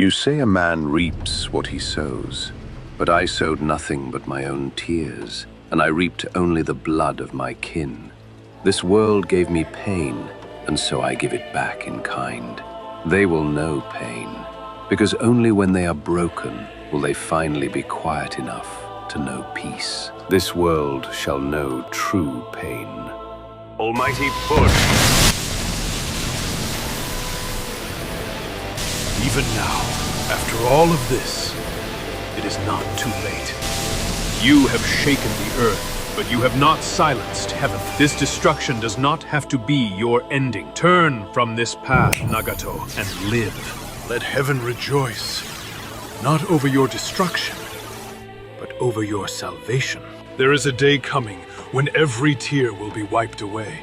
You say a man reaps what he sows, but I sowed nothing but my own tears, and I reaped only the blood of my kin. This world gave me pain, and so I give it back in kind. They will know pain, because only when they are broken will they finally be quiet enough to know peace. This world shall know true pain. Almighty push! Even now, after all of this, it is not too late. You have shaken the earth, but you have not silenced heaven. This destruction does not have to be your ending. Turn from this path, Nagato, and live. Let heaven rejoice, not over your destruction, but over your salvation. There is a day coming when every tear will be wiped away,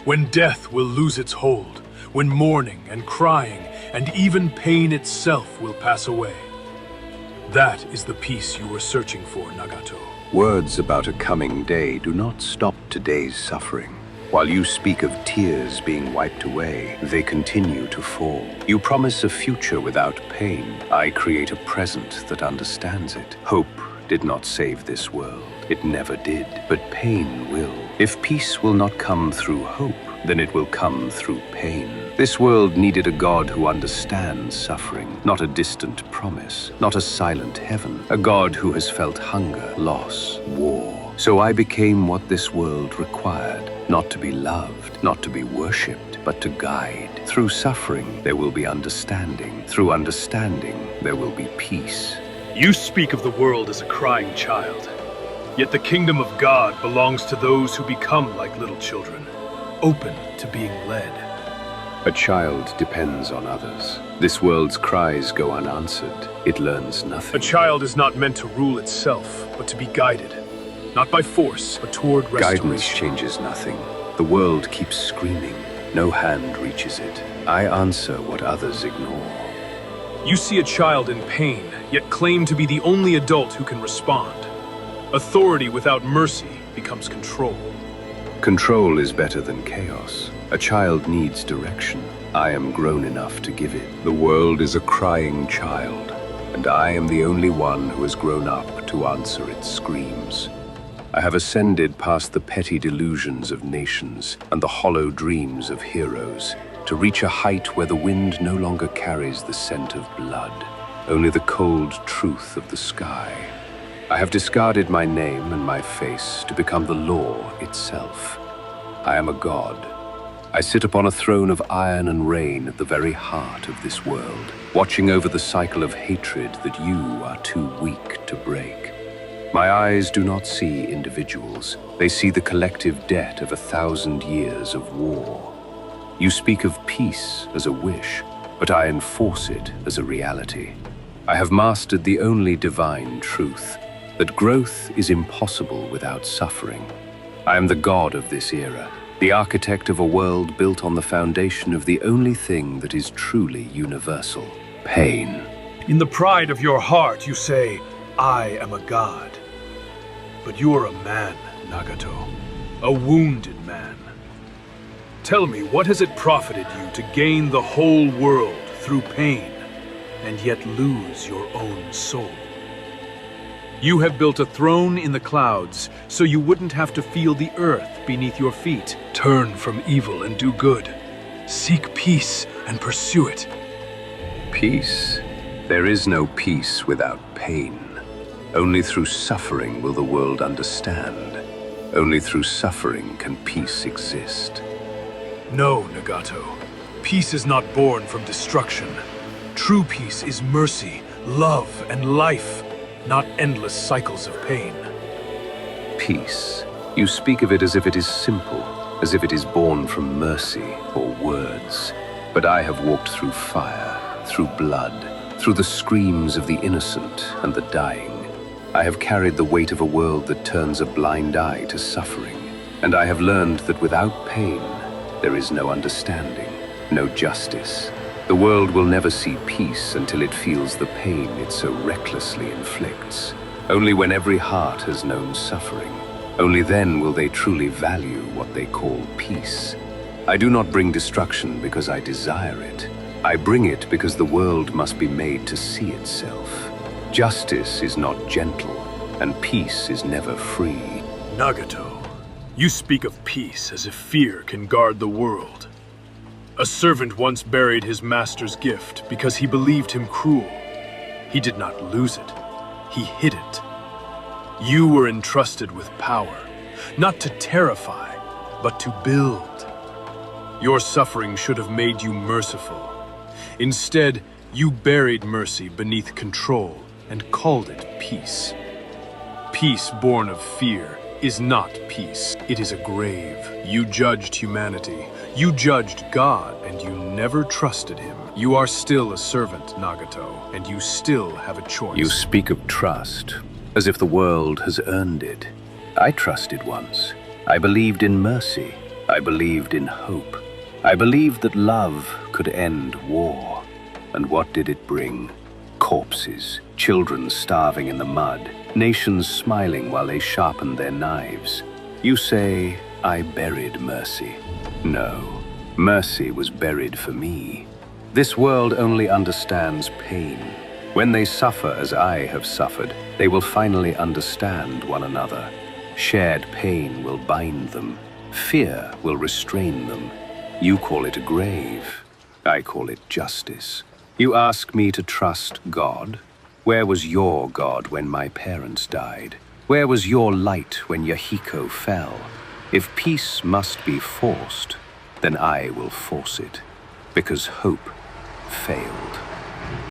when death will lose its hold, when mourning and crying and even pain itself will pass away. That is the peace you were searching for, Nagato. Words about a coming day do not stop today's suffering. While you speak of tears being wiped away, they continue to fall. You promise a future without pain. I create a present that understands it. Hope did not save this world. It never did. But pain will. If peace will not come through hope, then it will come through pain. This world needed a God who understands suffering, not a distant promise, not a silent heaven, a God who has felt hunger, loss, war. So I became what this world required, not to be loved, not to be worshipped, but to guide. Through suffering, there will be understanding. Through understanding, there will be peace. You speak of the world as a crying child, yet the kingdom of God belongs to those who become like little children, open to being led. A child depends on others. This world's cries go unanswered. It learns nothing. A child is not meant to rule itself, but to be guided, not by force, but toward restoration. Guidance changes nothing. The world keeps screaming. No hand reaches it. I answer what others ignore. You see a child in pain, yet claim to be the only adult who can respond. Authority without mercy becomes control. Control is better than chaos. A child needs direction. I am grown enough to give it. The world is a crying child, and I am the only one who has grown up to answer its screams. I have ascended past the petty delusions of nations and the hollow dreams of heroes to reach a height where the wind no longer carries the scent of blood, only the cold truth of the sky. I have discarded my name and my face to become the law itself. I am a god. I sit upon a throne of iron and rain at the very heart of this world, watching over the cycle of hatred that you are too weak to break. My eyes do not see individuals. They see the collective debt of 1,000 years of war. You speak of peace as a wish, but I enforce it as a reality. I have mastered the only divine truth, that growth is impossible without suffering. I am the god of this era, the architect of a world built on the foundation of the only thing that is truly universal: pain. In the pride of your heart, you say, I am a god. But you are a man, Nagato, a wounded man. Tell me, what has it profited you to gain the whole world through pain, and yet lose your own soul? You have built a throne in the clouds, so you wouldn't have to feel the earth beneath your feet. Turn from evil and do good. Seek peace and pursue it. Peace? There is no peace without pain. Only through suffering will the world understand. Only through suffering can peace exist. No, Nagato. Peace is not born from destruction. True peace is mercy, love, and life, not endless cycles of pain. Peace. You speak of it as if it is simple, as if it is born from mercy or words. But I have walked through fire, through blood, through the screams of the innocent and the dying. I have carried the weight of a world that turns a blind eye to suffering. And I have learned that without pain, there is no understanding, no justice. The world will never see peace until it feels the pain it so recklessly inflicts. Only when every heart has known suffering, only then will they truly value what they call peace. I do not bring destruction because I desire it. I bring it because the world must be made to see itself. Justice is not gentle, and peace is never free. Nagato, you speak of peace as if fear can guard the world. A servant once buried his master's gift because he believed him cruel. He did not lose it. He hid it. You were entrusted with power, not to terrify, but to build. Your suffering should have made you merciful. Instead, you buried mercy beneath control and called it peace. Peace born of fear is not peace. It is a grave. You judged humanity. You judged God, and you never trusted him. You are still a servant, Nagato, and you still have a choice. You speak of trust, as if the world has earned it. I trusted once. I believed in mercy. I believed in hope. I believed that love could end war. And what did it bring? Corpses, children starving in the mud, nations smiling while they sharpened their knives. You say, I buried mercy. No, mercy was buried for me. This world only understands pain. When they suffer as I have suffered, they will finally understand one another. Shared pain will bind them. Fear will restrain them. You call it a grave. I call it justice. You ask me to trust God? Where was your God when my parents died? Where was your light when Yahiko fell? If peace must be forced, then I will force it, because hope failed.